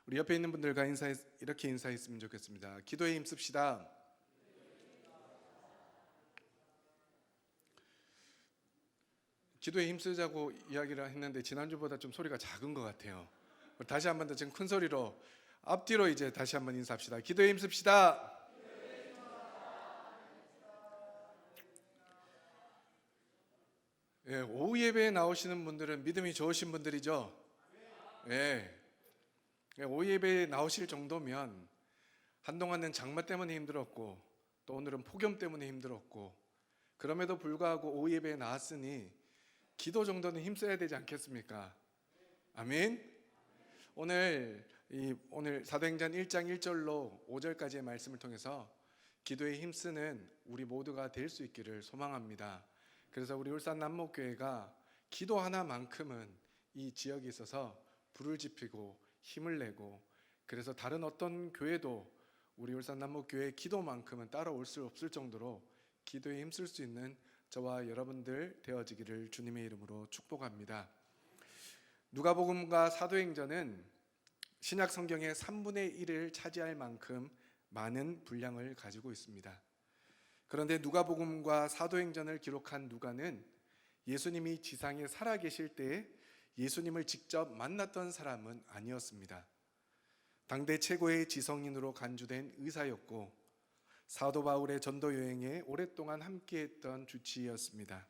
우리 옆에 있는 분들과 이렇게 인사했으면 좋겠습니다. 기도에 힘씁시다. 기도에 힘쓰자고 이야기를 했는데 지난주보다 좀 소리가 작은 것 같아요. 다시 한 번 더 지금 큰 소리로 앞뒤로 이제 다시 한번 인사합시다. 기도에 힘씁시다. 예, 오후 예배에 나오시는 분들은 믿음이 좋으신 분들이죠. 예, 오후 예배에 나오실 정도면 한동안은 장마 때문에 힘들었고 또 오늘은 폭염 때문에 힘들었고 그럼에도 불구하고 오후 예배에 나왔으니 기도 정도는 힘써야 되지 않겠습니까? 아멘. 오늘 사도행전 1장 1절로 5절까지의 말씀을 통해서 기도에 힘쓰는 우리 모두가 될 수 있기를 소망합니다. 그래서 우리 울산 남목교회가 기도 하나만큼은 이 지역에 있어서 불을 지피고 힘을 내고, 그래서 다른 어떤 교회도 우리 울산 남목교회 기도만큼은 따라올 수 없을 정도로 기도에 힘쓸 수 있는 저와 여러분들 되어지기를 주님의 이름으로 축복합니다. 누가복음과 사도행전은 신약 성경의 3분의 1을 차지할 만큼 많은 분량을 가지고 있습니다. 그런데 누가복음과 사도행전을 기록한 누가는 예수님이 지상에 살아계실 때 예수님을 직접 만났던 사람은 아니었습니다. 당대 최고의 지성인으로 간주된 의사였고 사도 바울의 전도 여행에 오랫동안 함께했던 주치의였습니다.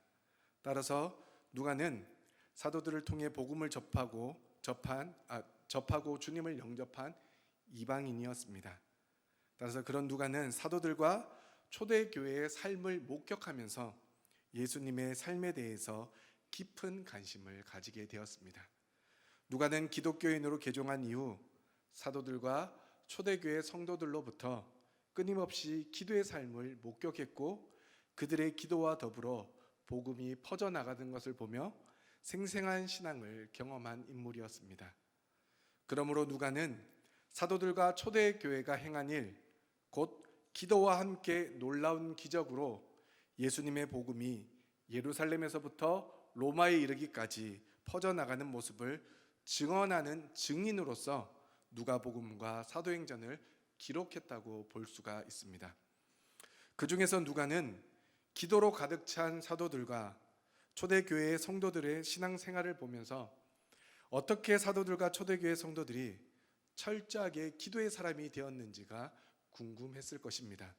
따라서 누가는 사도들을 통해 복음을 접하고 주님을 영접한 이방인이었습니다. 따라서 그런 누가는 사도들과 초대교회의 삶을 목격하면서 예수님의 삶에 대해서 깊은 관심을 가지게 되었습니다. 누가는 기독교인으로 개종한 이후 사도들과 초대교회 성도들로부터 끊임없이 기도의 삶을 목격했고 그들의 기도와 더불어 복음이 퍼져나가는 것을 보며 생생한 신앙을 경험한 인물이었습니다. 그러므로 누가는 사도들과 초대교회가 행한 일, 곧 기도와 함께 놀라운 기적으로 예수님의 복음이 예루살렘에서부터 로마에 이르기까지 퍼져나가는 모습을 증언하는 증인으로서 누가복음과 사도행전을 기록했다고 볼 수가 있습니다. 그 중에서 누가는 기도로 가득 찬 사도들과 초대교회의 성도들의 신앙생활을 보면서 어떻게 사도들과 초대교회 성도들이 철저하게 기도의 사람이 되었는지가 궁금했을 것입니다.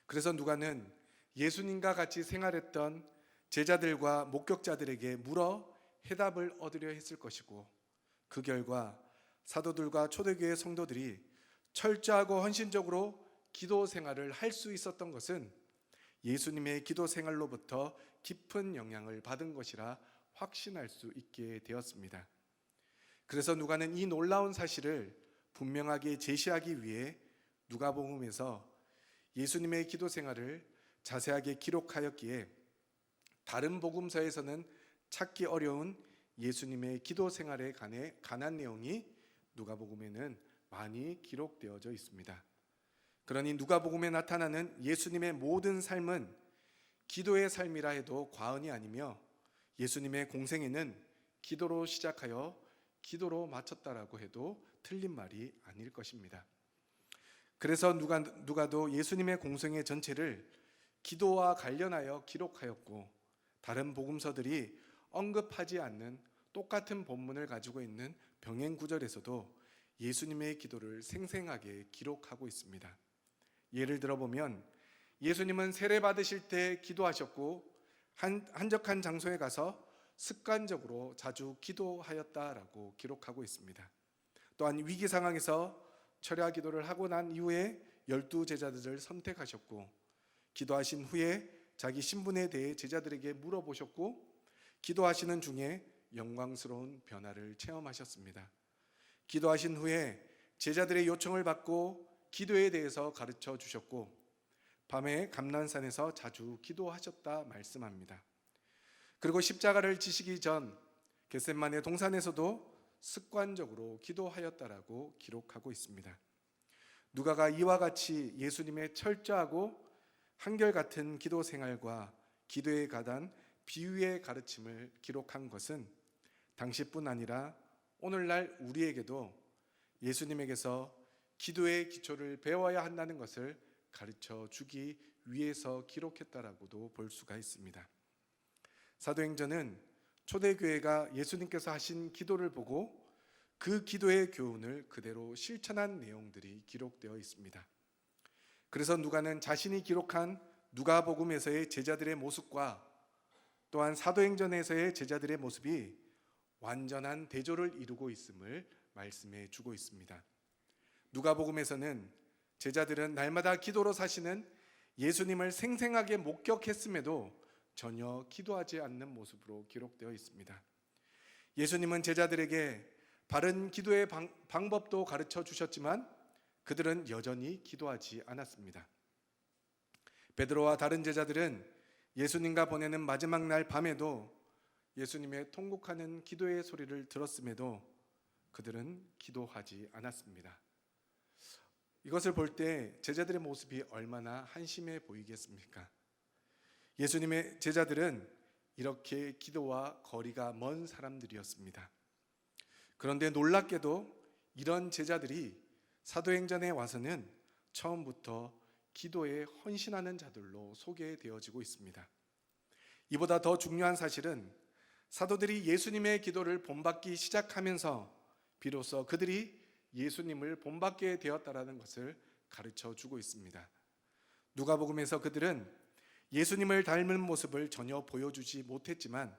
그래서 누가는 예수님과 같이 생활했던 제자들과 목격자들에게 물어 해답을 얻으려 했을 것이고, 그 결과 사도들과 초대교회 성도들이 철저하고 헌신적으로 기도 생활을 할 수 있었던 것은 예수님의 기도 생활로부터 깊은 영향을 받은 것이라 확신할 수 있게 되었습니다. 그래서 누가는 이 놀라운 사실을 분명하게 제시하기 위해 누가복음에서 예수님의 기도 생활을 자세하게 기록하였기에 다른 복음서에서는 찾기 어려운 예수님의 기도 생활에 관한 내용이 누가복음에는 많이 기록되어져 있습니다. 그러니 누가복음에 나타나는 예수님의 모든 삶은 기도의 삶이라 해도 과언이 아니며 예수님의 공생애는 기도로 시작하여 기도로 마쳤다라고 해도 틀린 말이 아닐 것입니다. 그래서 누가도 예수님의 공생애 전체를 기도와 관련하여 기록하였고 다른 복음서들이 언급하지 않는 똑같은 본문을 가지고 있는 병행 구절에서도 예수님의 기도를 생생하게 기록하고 있습니다. 예를 들어보면 예수님은 세례 받으실 때 기도하셨고 한적한 장소에 가서 습관적으로 자주 기도하였다라고 기록하고 있습니다. 또한 위기 상황에서 철야 기도를 하고 난 이후에 12 제자들을 선택하셨고 기도하신 후에 자기 신분에 대해 제자들에게 물어보셨고 기도하시는 중에 영광스러운 변화를 체험하셨습니다. 기도하신 후에 제자들의 요청을 받고 기도에 대해서 가르쳐 주셨고 밤에 감난산에서 자주 기도하셨다 말씀합니다. 그리고 십자가를 지시기 전 겟세마네 동산에서도 습관적으로 기도하였다라고 기록하고 있습니다. 누가가 이와 같이 예수님의 철저하고 한결같은 기도 생활과 기도에 관한 비유의 가르침을 기록한 것은 당시뿐 아니라 오늘날 우리에게도 예수님에게서 기도의 기초를 배워야 한다는 것을 가르쳐 주기 위해서 기록했다라고도 볼 수가 있습니다. 사도행전은 초대교회가 예수님께서 하신 기도를 보고 그 기도의 교훈을 그대로 실천한 내용들이 기록되어 있습니다. 그래서 누가는 자신이 기록한 누가복음에서의 제자들의 모습과 또한 사도행전에서의 제자들의 모습이 완전한 대조를 이루고 있음을 말씀해 주고 있습니다. 누가복음에서는 제자들은 날마다 기도로 사시는 예수님을 생생하게 목격했음에도 전혀 기도하지 않는 모습으로 기록되어 있습니다. 예수님은 제자들에게 바른 기도의 방법도 가르쳐 주셨지만 그들은 여전히 기도하지 않았습니다. 베드로와 다른 제자들은 예수님과 보내는 마지막 날 밤에도 예수님의 통곡하는 기도의 소리를 들었음에도 그들은 기도하지 않았습니다. 이것을 볼 때 제자들의 모습이 얼마나 한심해 보이겠습니까? 예수님의 제자들은 이렇게 기도와 거리가 먼 사람들이었습니다. 그런데 놀랍게도 이런 제자들이 사도행전에 와서는 처음부터 기도에 헌신하는 자들로 소개되어지고 있습니다. 이보다 더 중요한 사실은 사도들이 예수님의 기도를 본받기 시작하면서 비로소 그들이 예수님을 본받게 되었다라는 것을 가르쳐 주고 있습니다. 누가복음에서 그들은 예수님을 닮은 모습을 전혀 보여주지 못했지만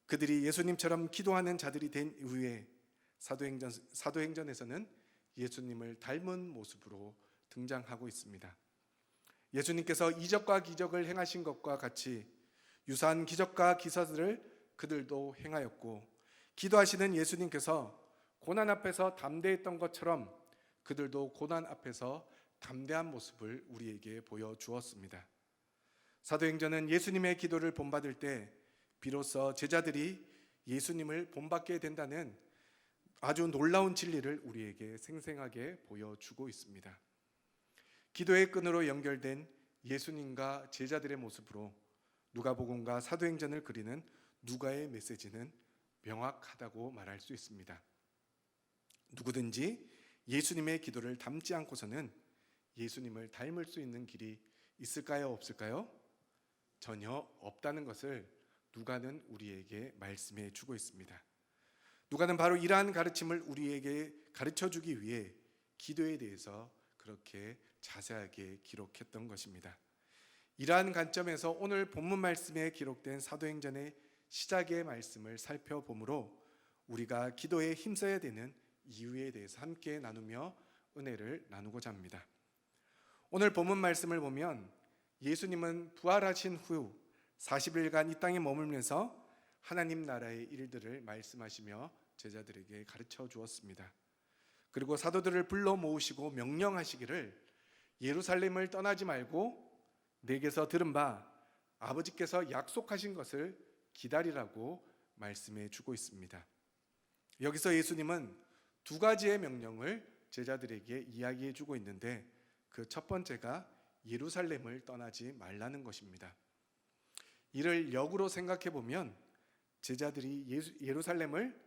그들이 예수님처럼 기도하는 자들이 된 이후에 사도행전에서는 예수님을 닮은 모습으로 등장하고 있습니다. 예수님께서 이적과 기적을 행하신 것과 같이 유사한 기적과 기사들을 그들도 행하였고, 기도하시는 예수님께서 고난 앞에서 담대했던 것처럼 그들도 고난 앞에서 담대한 모습을 우리에게 보여주었습니다. 사도행전은 예수님의 기도를 본받을 때 비로소 제자들이 예수님을 본받게 된다는 아주 놀라운 진리를 우리에게 생생하게 보여주고 있습니다. 기도의 끈으로 연결된 예수님과 제자들의 모습으로 누가복음과 사도행전을 그리는 누가의 메시지는 명확하다고 말할 수 있습니다. 누구든지 예수님의 기도를 닮지 않고서는 예수님을 닮을 수 있는 길이 있을까요? 없을까요? 전혀 없다는 것을 누가는 우리에게 말씀해 주고 있습니다. 누가는 바로 이러한 가르침을 우리에게 가르쳐 주기 위해 기도에 대해서 그렇게 자세하게 기록했던 것입니다. 이러한 관점에서 오늘 본문 말씀에 기록된 사도행전의 시작의 말씀을 살펴보므로 우리가 기도에 힘써야 되는 이유에 대해서 함께 나누며 은혜를 나누고자 합니다. 오늘 본문 말씀을 보면 예수님은 부활하신 후 40일간 이 땅에 머물면서 하나님 나라의 일들을 말씀하시며 제자들에게 가르쳐 주었습니다. 그리고 사도들을 불러 모으시고 명령하시기를 예루살렘을 떠나지 말고 내게서 들은 바 아버지께서 약속하신 것을 기다리라고 말씀해 주고 있습니다. 여기서 예수님은 두 가지의 명령을 제자들에게 이야기해 주고 있는데 그 첫 번째가 예루살렘을 떠나지 말라는 것입니다. 이를 역으로 생각해 보면 제자들이 예루살렘을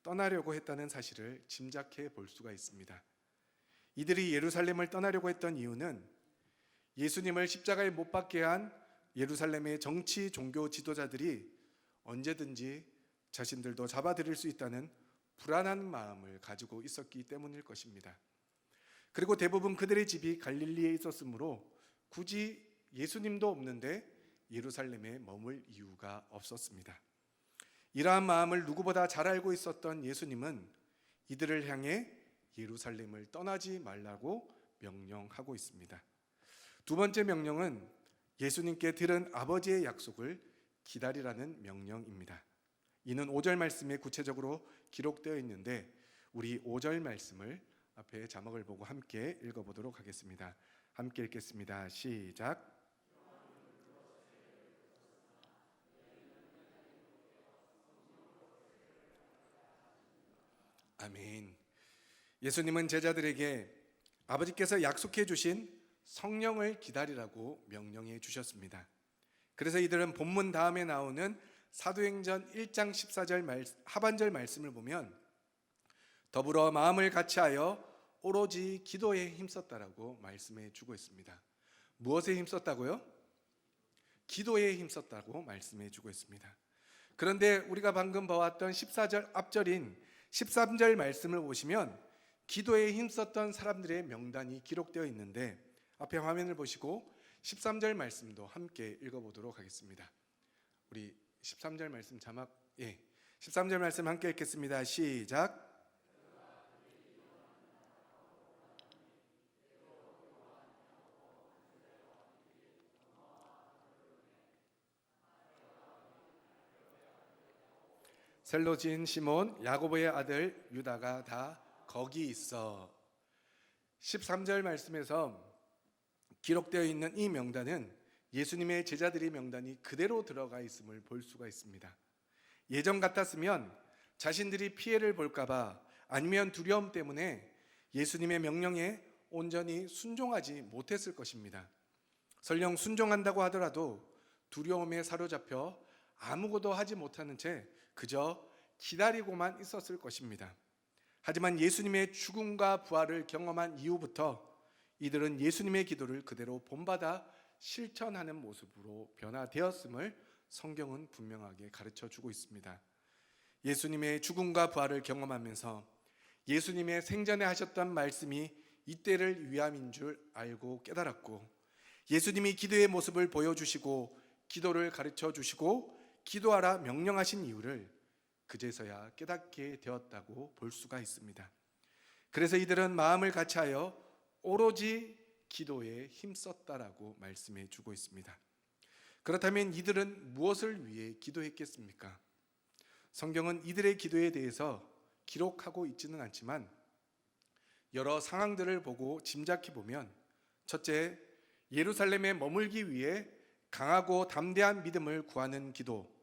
떠나려고 했다는 사실을 짐작해 볼 수가 있습니다. 이들이 예루살렘을 떠나려고 했던 이유는 예수님을 십자가에 못 박게 한 예루살렘의 정치 종교 지도자들이 언제든지 자신들도 잡아들일 수 있다는 불안한 마음을 가지고 있었기 때문일 것입니다. 그리고 대부분 그들의 집이 갈릴리에 있었으므로 굳이 예수님도 없는데 예루살렘에 머물 이유가 없었습니다. 이러한 마음을 누구보다 잘 알고 있었던 예수님은 이들을 향해 예루살렘을 떠나지 말라고 명령하고 있습니다. 두 번째 명령은 예수님께 들은 아버지의 약속을 기다리라는 명령입니다. 이는 5절 말씀에 구체적으로 기록되어 있는데 우리 5절 말씀을 앞에 자막을 보고 함께 읽어보도록 하겠습니다. 함께 읽겠습니다. 시작. 아멘. 예수님은 제자들에게 아버지께서 약속해 주신 성령을 기다리라고 명령해 주셨습니다. 그래서 이들은 본문 다음에 나오는 사도행전 1장 14절 하반절 말씀을 보면 더불어 마음을 같이하여 오로지 기도에 힘썼다라고 말씀해 주고 있습니다. 무엇에 힘썼다고요? 기도에 힘썼다고 말씀해 주고 있습니다. 그런데 우리가 방금 보았던 14절 앞절인 13절 말씀을 보시면 기도에 힘썼던 사람들의 명단이 기록되어 있는데, 앞에 화면을 보시고 13절 말씀도 함께 읽어보도록 하겠습니다. 우리 13절 말씀 자막, 13절 말씀 함께 읽겠습니다. 시작. 셀로진 시몬 야고보의 아들 유다가 다 거기 있어. 13절 말씀에서 기록되어 있는 이 명단은 예수님의 제자들의 명단이 그대로 들어가 있음을 볼 수가 있습니다. 예전 같았으면 자신들이 피해를 볼까봐 아니면 두려움 때문에 예수님의 명령에 온전히 순종하지 못했을 것입니다. 설령 순종한다고 하더라도 두려움에 사로잡혀 아무것도 하지 못하는 채 그저 기다리고만 있었을 것입니다. 하지만 예수님의 죽음과 부활을 경험한 이후부터 이들은 예수님의 기도를 그대로 본받아 실천하는 모습으로 변화되었음을 성경은 분명하게 가르쳐 주고 있습니다. 예수님의 죽음과 부활을 경험하면서 예수님의 생전에 하셨던 말씀이 이때를 위함인 줄 알고 깨달았고, 예수님이 기도의 모습을 보여주시고 기도를 가르쳐 주시고 기도하라 명령하신 이유를 그제서야 깨닫게 되었다고 볼 수가 있습니다. 그래서 이들은 마음을 같이하여 오로지 기도에 힘썼다라고 말씀해 주고 있습니다. 그렇다면 이들은 무엇을 위해 기도했겠습니까? 성경은 이들의 기도에 대해서 기록하고 있지는 않지만 여러 상황들을 보고 짐작해 보면, 첫째, 예루살렘에 머물기 위해 강하고 담대한 믿음을 구하는 기도,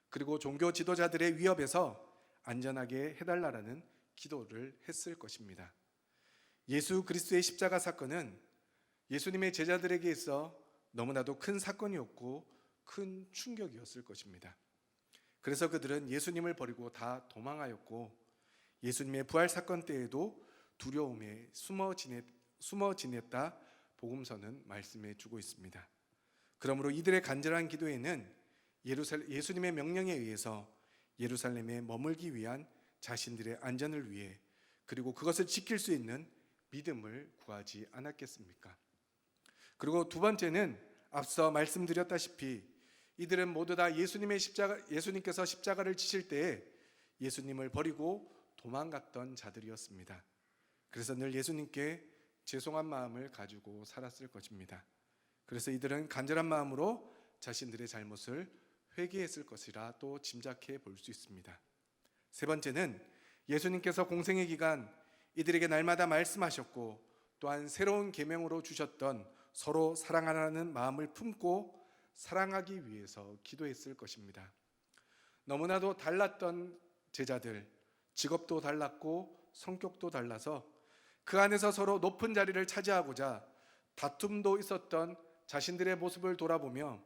그리고 종교 지도자들의 위협에서 안전하게 해달라는 기도를 했을 것입니다. 예수 그리스도의 십자가 사건은 예수님의 제자들에게 있어 너무나도 큰 사건이었고 큰 충격이었을 것입니다. 그래서 그들은 예수님을 버리고 다 도망하였고, 예수님의 부활 사건 때에도 두려움에 숨어 지냈다 복음서는 말씀해 주고 있습니다. 그러므로 이들의 간절한 기도에는 예수님의 명령에 의해서 예루살렘에 머물기 위한 자신들의 안전을 위해, 그리고 그것을 지킬 수 있는 믿음을 구하지 않았겠습니까? 그리고 두 번째는 앞서 말씀드렸다시피 이들은 모두 다 예수님께서 십자가를 지실 때에 예수님을 버리고 도망갔던 자들이었습니다. 그래서 늘 예수님께 죄송한 마음을 가지고 살았을 것입니다. 그래서 이들은 간절한 마음으로 자신들의 잘못을 회개했을 것이라 또 짐작해 볼 수 있습니다. 세 번째는 예수님께서 공생의 기간 이들에게 날마다 말씀하셨고, 또한 새로운 계명으로 주셨던 서로 사랑하라는 마음을 품고 사랑하기 위해서 기도했을 것입니다. 너무나도 달랐던 제자들, 직업도 달랐고 성격도 달라서 그 안에서 서로 높은 자리를 차지하고자 다툼도 있었던 자신들의 모습을 돌아보며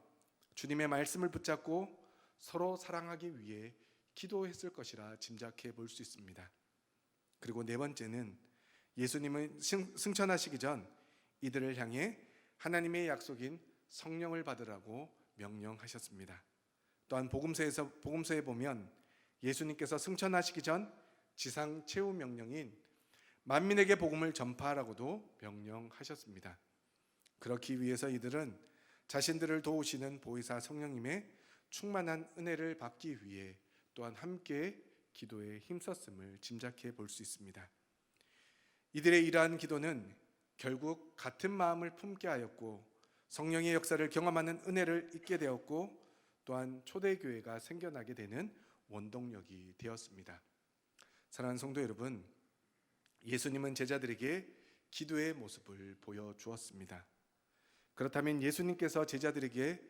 주님의 말씀을 붙잡고 서로 사랑하기 위해 기도했을 것이라 짐작해 볼 수 있습니다. 그리고 네 번째는 예수님은 승천하시기 전 이들을 향해 하나님의 약속인 성령을 받으라고 명령하셨습니다. 또한 복음서에 보면 예수님께서 승천하시기 전 지상 최후 명령인 만민에게 복음을 전파하라고도 명령하셨습니다. 그렇기 위해서 이들은 자신들을 도우시는 보혜사 성령님의 충만한 은혜를 받기 위해 또한 함께 기도에 힘썼음을 짐작해 볼 수 있습니다. 이들의 이러한 기도는 결국 같은 마음을 품게 하였고 성령의 역사를 경험하는 은혜를 잊게 되었고, 또한 초대교회가 생겨나게 되는 원동력이 되었습니다. 사랑하는 성도 여러분, 예수님은 제자들에게 기도의 모습을 보여주었습니다. 그렇다면 예수님께서 제자들에게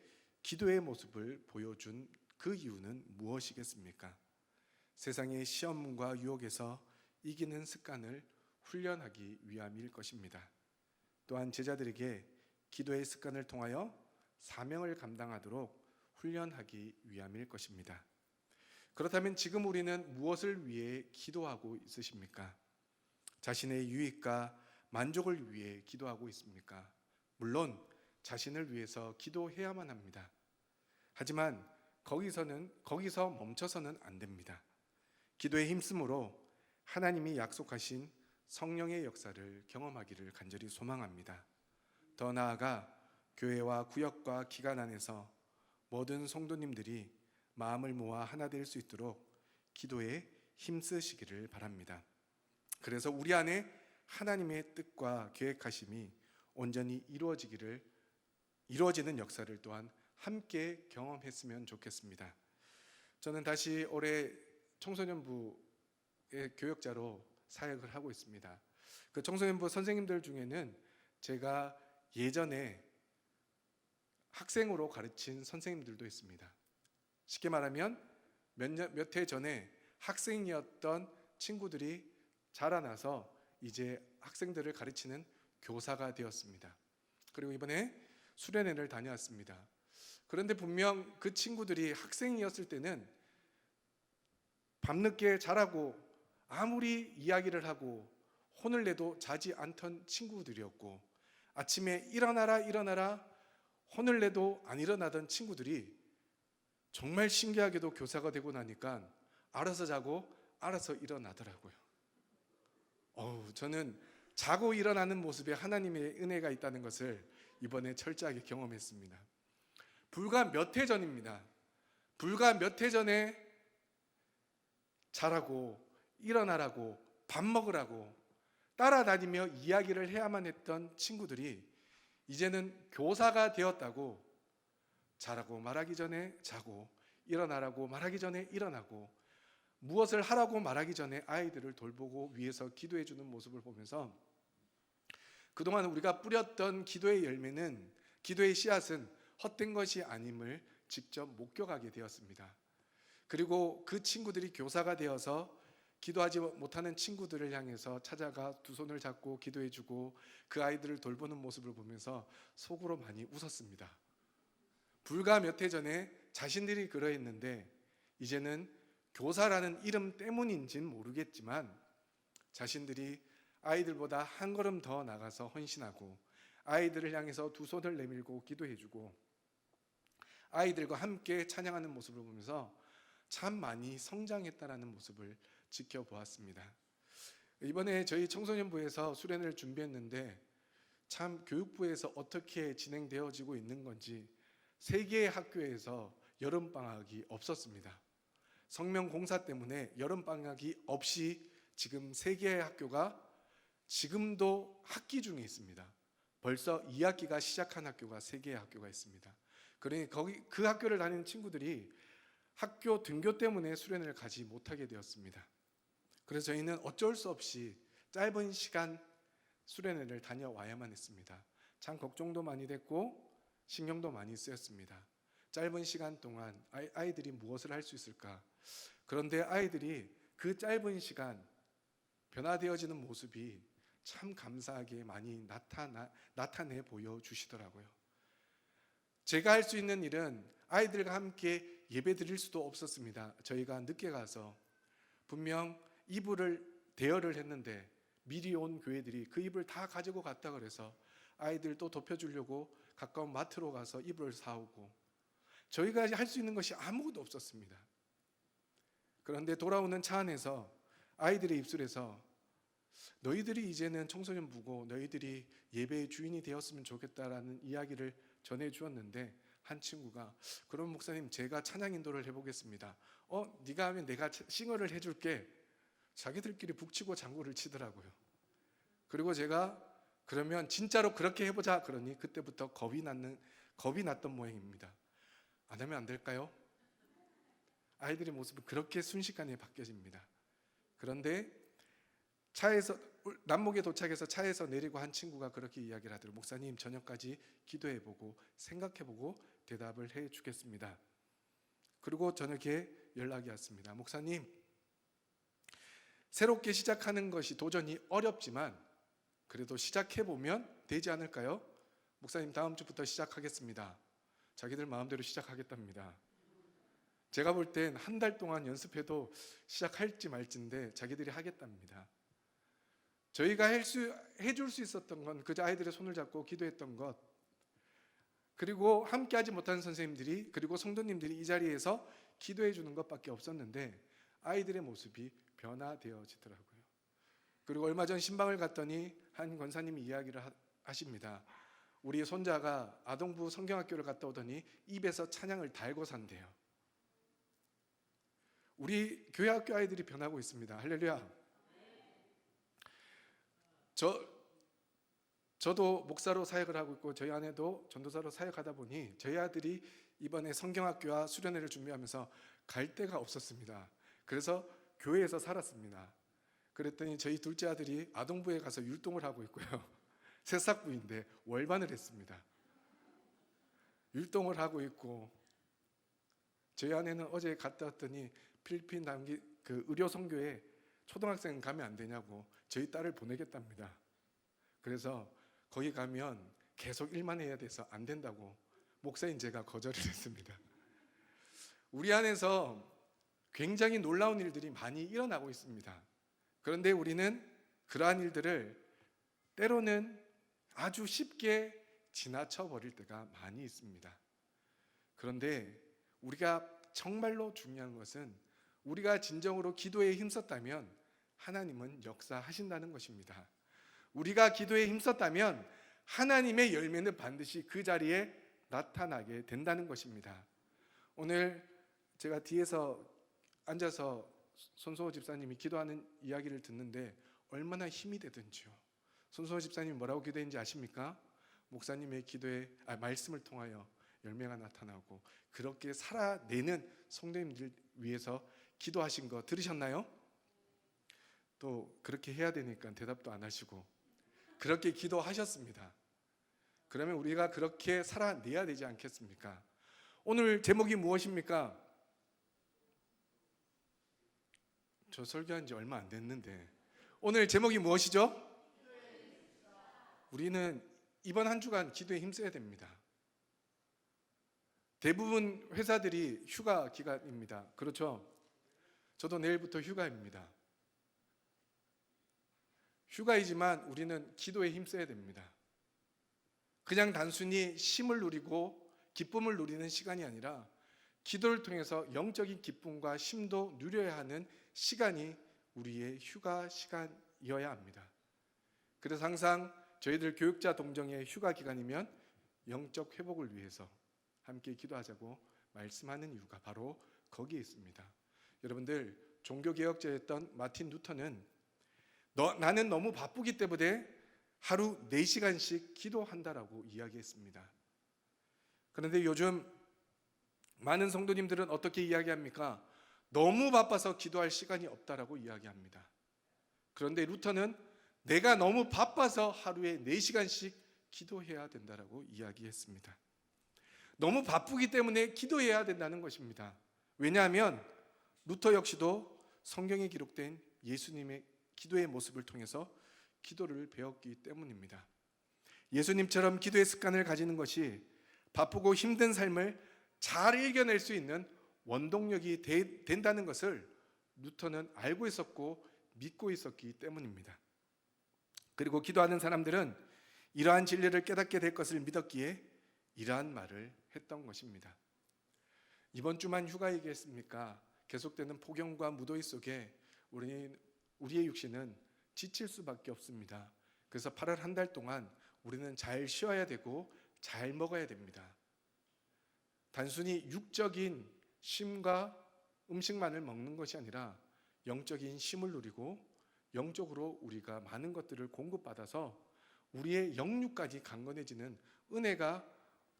기도의 모습을 보여준 그 이유는 무엇이겠습니까? 세상의 시험과 유혹에서 이기는 습관을 훈련하기 위함일 것입니다. 또한 제자들에게 기도의 습관을 통하여 사명을 감당하도록 훈련하기 위함일 것입니다. 그렇다면 지금 우리는 무엇을 위해 기도하고 있으십니까? 자신의 유익과 만족을 위해 기도하고 있습니까? 물론 자신을 위해서 기도해야만 합니다. 하지만 거기서 멈춰서는 안 됩니다. 기도에 힘쓰므로 하나님이 약속하신 성령의 역사를 경험하기를 간절히 소망합니다. 더 나아가 교회와 구역과 기관 안에서 모든 성도님들이 마음을 모아 하나 될 수 있도록 기도에 힘쓰시기를 바랍니다. 그래서 우리 안에 하나님의 뜻과 계획하심이 온전히 이루어지는 역사를 또한 함께 경험했으면 좋겠습니다. 저는 다시 올해 청소년부의 교역자로 사역을 하고 있습니다. 그 청소년부 선생님들 중에는 제가 예전에 학생으로 가르친 선생님들도 있습니다. 쉽게 말하면 몇 해 전에 학생이었던 친구들이 자라나서 이제 학생들을 가르치는 교사가 되었습니다. 그리고 이번에 수련회를 다녀왔습니다. 그런데 분명 그 친구들이 학생이었을 때는 밤늦게 자라고 아무리 이야기를 하고 혼을 내도 자지 않던 친구들이었고, 아침에 일어나라 혼을 내도 안 일어나던 친구들이 정말 신기하게도 교사가 되고 나니까 알아서 자고 알아서 일어나더라고요. 저는 자고 일어나는 모습에 하나님의 은혜가 있다는 것을 이번에 철저하게 경험했습니다. 불과 몇 해 전입니다. 불과 몇 해 전에 자라고 일어나라고 밥 먹으라고 따라다니며 이야기를 해야만 했던 친구들이 이제는 교사가 되었다고 자라고 말하기 전에 자고 일어나라고 말하기 전에 일어나고 무엇을 하라고 말하기 전에 아이들을 돌보고 위해서 기도해 주는 모습을 보면서 그동안 우리가 뿌렸던 기도의 열매는, 기도의 씨앗은 헛된 것이 아님을 직접 목격하게 되었습니다. 그리고 그 친구들이 교사가 되어서 기도하지 못하는 친구들을 향해서 찾아가 두 손을 잡고 기도해 주고 그 아이들을 돌보는 모습을 보면서 속으로 많이 웃었습니다. 불과 몇 해 전에 자신들이 그러했는데 이제는 교사라는 이름 때문인지는 모르겠지만 자신들이 아이들보다 한 걸음 더 나가서 헌신하고 아이들을 향해서 두 손을 내밀고 기도해주고 아이들과 함께 찬양하는 모습을 보면서 참 많이 성장했다라는 모습을 지켜보았습니다. 이번에 저희 청소년부에서 수련회를 준비했는데 참 교육부에서 어떻게 진행되어지고 있는 건지 3개의 학교에서 여름방학이 없었습니다. 성명공사 때문에 여름방학이 없이 지금 3개의 학교가 지금도 학기 중에 있습니다. 벌써 2학기가 시작한 학교가 3개의 학교가 있습니다. 그러니 그 학교를 다니는 친구들이 학교 등교 때문에 수련회를 가지 못하게 되었습니다. 그래서 저희는 어쩔 수 없이 짧은 시간 수련회를 다녀와야만 했습니다. 참 걱정도 많이 됐고 신경도 많이 쓰였습니다. 짧은 시간 동안 아이들이 무엇을 할 수 있을까? 그런데 아이들이 그 짧은 시간 변화되어지는 모습이 참 감사하게 많이 나타내 보여주시더라고요. 제가 할 수 있는 일은 아이들과 함께 예배 드릴 수도 없었습니다. 저희가 늦게 가서 분명 이불을 대여를 했는데 미리 온 교회들이 그 이불 다 가지고 갔다 그래서 아이들 또 덮여주려고 가까운 마트로 가서 이불을 사오고 저희가 할 수 있는 것이 아무것도 없었습니다. 그런데 돌아오는 차 안에서 아이들의 입술에서 너희들이 이제는 청소년부고 너희들이 예배의 주인이 되었으면 좋겠다라는 이야기를 전해주었는데 한 친구가 그럼 목사님 제가 찬양 인도를 해보겠습니다. 네가 하면 내가 싱어를 해줄게. 자기들끼리 북치고 장구를 치더라고요. 그리고 제가 그러면 진짜로 그렇게 해보자 그러니 그때부터 겁이 났던 모양입니다. 안 하면 안 될까요? 아이들의 모습은 그렇게 순식간에 바뀌어집니다. 그런데 남목에 도착해서 차에서 내리고 한 친구가 그렇게 이야기를 하더라고요. 목사님 저녁까지 기도해보고 생각해보고 대답을 해주겠습니다. 그리고 저녁에 연락이 왔습니다. 목사님 새롭게 시작하는 것이 도전히 어렵지만 그래도 시작해보면 되지 않을까요? 목사님 다음 주부터 시작하겠습니다. 자기들 마음대로 시작하겠답니다. 제가 볼 땐 한 달 동안 연습해도 시작할지 말지인데 자기들이 하겠답니다. 저희가 해줄 수 있었던 건 그저 아이들의 손을 잡고 기도했던 것, 그리고 함께하지 못하는 선생님들이, 그리고 성도님들이 이 자리에서 기도해 주는 것밖에 없었는데 아이들의 모습이 변화되어지더라고요. 그리고 얼마 전 신방을 갔더니 한 권사님이 이야기를 하십니다. 우리 손자가 아동부 성경학교를 갔다 오더니 입에서 찬양을 달고 산대요. 우리 교회 학교 아이들이 변하고 있습니다. 할렐루야. 저도 목사로 사역을 하고 있고 저희 아내도 전도사로 사역하다 보니 저희 아들이 이번에 성경학교와 수련회를 준비하면서 갈 데가 없었습니다. 그래서 교회에서 살았습니다. 그랬더니 저희 둘째 아들이 아동부에 가서 율동을 하고 있고요. 새싹부인데 월반을 했습니다. 율동을 하고 있고, 저희 아내는 어제 갔다 왔더니 필리핀 그 의료 선교에 초등학생 가면 안 되냐고 저희 딸을 보내겠답니다. 그래서 거기 가면 계속 일만 해야 돼서 안 된다고 목사인 제가 거절을 했습니다. 우리 안에서 굉장히 놀라운 일들이 많이 일어나고 있습니다. 그런데 우리는 그러한 일들을 때로는 아주 쉽게 지나쳐 버릴 때가 많이 있습니다. 그런데 우리가 정말로 중요한 것은 우리가 진정으로 기도에 힘썼다면 하나님은 역사하신다는 것입니다. 우리가 기도에 힘썼다면 하나님의 열매는 반드시 그 자리에 나타나게 된다는 것입니다. 오늘 제가 뒤에서 앉아서 손소호 집사님이 기도하는 이야기를 듣는데 얼마나 힘이 되든지요. 손소호 집사님이 뭐라고 기도했는지 아십니까? 목사님의 말씀을 통하여 열매가 나타나고 그렇게 살아내는 성도님들 위해서 기도하신 거 들으셨나요? 또 그렇게 해야 되니까 대답도 안 하시고 그렇게 기도하셨습니다. 그러면 우리가 그렇게 살아내야 되지 않겠습니까? 오늘 제목이 무엇입니까? 저 설교한 지 얼마 안 됐는데 오늘 제목이 무엇이죠? 우리는 이번 한 주간 기도에 힘써야 됩니다. 대부분 회사들이 휴가 기간입니다. 그렇죠? 저도 내일부터 휴가입니다. 휴가이지만 우리는 기도에 힘써야 됩니다. 그냥 단순히 쉼을 누리고 기쁨을 누리는 시간이 아니라 기도를 통해서 영적인 기쁨과 쉼도 누려야 하는 시간이 우리의 휴가 시간이어야 합니다. 그래서 항상 저희들 교육자 동정의 휴가 기간이면 영적 회복을 위해서 함께 기도하자고 말씀하는 이유가 바로 거기에 있습니다. 여러분들, 종교개혁자였던 마틴 루터는 나는 너무 바쁘기 때문에 하루 4시간씩 기도한다라고 이야기했습니다. 그런데 요즘 많은 성도님들은 어떻게 이야기합니까? 너무 바빠서 기도할 시간이 없다라고 이야기합니다. 그런데 루터는 내가 너무 바빠서 하루에 4시간씩 기도해야 된다라고 이야기했습니다. 너무 바쁘기 때문에 기도해야 된다는 것입니다. 왜냐하면 루터 역시도 성경에 기록된 예수님의 기도의 모습을 통해서 기도를 배웠기 때문입니다. 예수님처럼 기도의 습관을 가지는 것이 바쁘고 힘든 삶을 잘 이겨낼 수 있는 원동력이 된다는 것을 루터는 알고 있었고 믿고 있었기 때문입니다. 그리고 기도하는 사람들은 이러한 진리를 깨닫게 될 것을 믿었기에 이러한 말을 했던 것입니다. 이번 주만 휴가이겠습니까? 계속되는 폭염과 무더위 속에 우리의 육신은 지칠 수밖에 없습니다. 그래서 8월 한 달 동안 우리는 잘 쉬어야 되고 잘 먹어야 됩니다. 단순히 육적인 쉼과 음식만을 먹는 것이 아니라 영적인 쉼을 누리고 영적으로 우리가 많은 것들을 공급받아서 우리의 영육까지 강건해지는 은혜가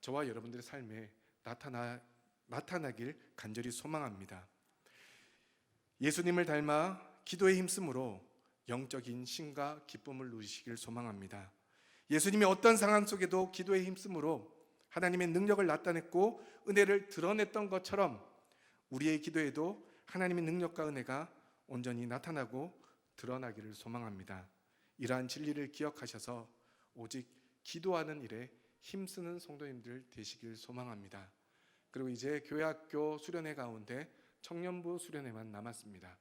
저와 여러분들의 삶에 나타나길 간절히 소망합니다. 예수님을 닮아 기도에 힘쓰므로 영적인 쉼과 기쁨을 누리시길 소망합니다. 예수님이 어떤 상황 속에도 기도에 힘쓰므로 하나님의 능력을 나타냈고 은혜를 드러냈던 것처럼 우리의 기도에도 하나님의 능력과 은혜가 온전히 나타나고 드러나기를 소망합니다. 이러한 진리를 기억하셔서 오직 기도하는 일에 힘쓰는 성도님들 되시길 소망합니다. 그리고 이제 교회학교 수련회 가운데 청년부 수련회만 남았습니다.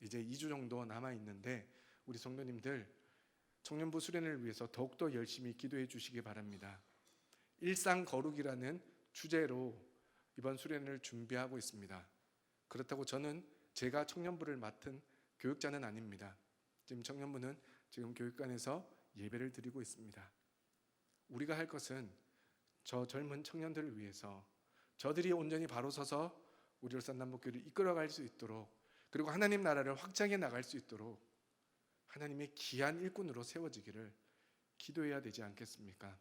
이제 2주 정도 남아 있는데 우리 성도님들 청년부 수련회를 위해서 더욱더 열심히 기도해 주시기 바랍니다. 일상 거룩이라는 주제로 이번 수련회를 준비하고 있습니다. 그렇다고 저는 제가 청년부를 맡은 교육자는 아닙니다. 지금 청년부는 지금 교육관에서 예배를 드리고 있습니다. 우리가 할 것은 저 젊은 청년들을 위해서 저들이 온전히 바로 서서 우리 울산 남북교회를 이끌어갈 수 있도록, 그리고 하나님 나라를 확장해 나갈 수 있도록 하나님의 귀한 일꾼으로 세워지기를 기도해야 되지 않겠습니까?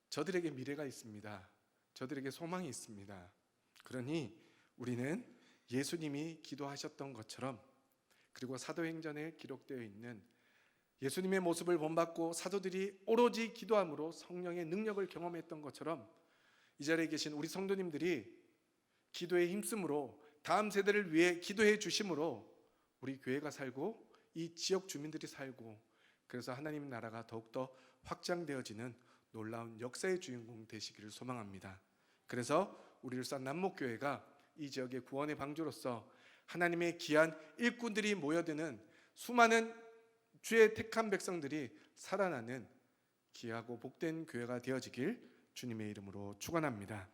저들에게 미래가 있습니다. 저들에게 소망이 있습니다. 그러니 우리는 예수님이 기도하셨던 것처럼, 그리고 사도행전에 기록되어 있는 예수님의 모습을 본받고 사도들이 오로지 기도함으로 성령의 능력을 경험했던 것처럼 이 자리에 계신 우리 성도님들이 기도에 힘쓰므로 다음 세대를 위해 기도해 주심으로 우리 교회가 살고 이 지역 주민들이 살고, 그래서 하나님 나라가 더욱더 확장되어지는 놀라운 역사의 주인공 되시기를 소망합니다. 그래서 우리 울산 남목교회가 이 지역의 구원의 방주로서 하나님의 귀한 일꾼들이 모여드는 수많은 주의 택한 백성들이 살아나는 귀하고 복된 교회가 되어지길 주님의 이름으로 축원합니다.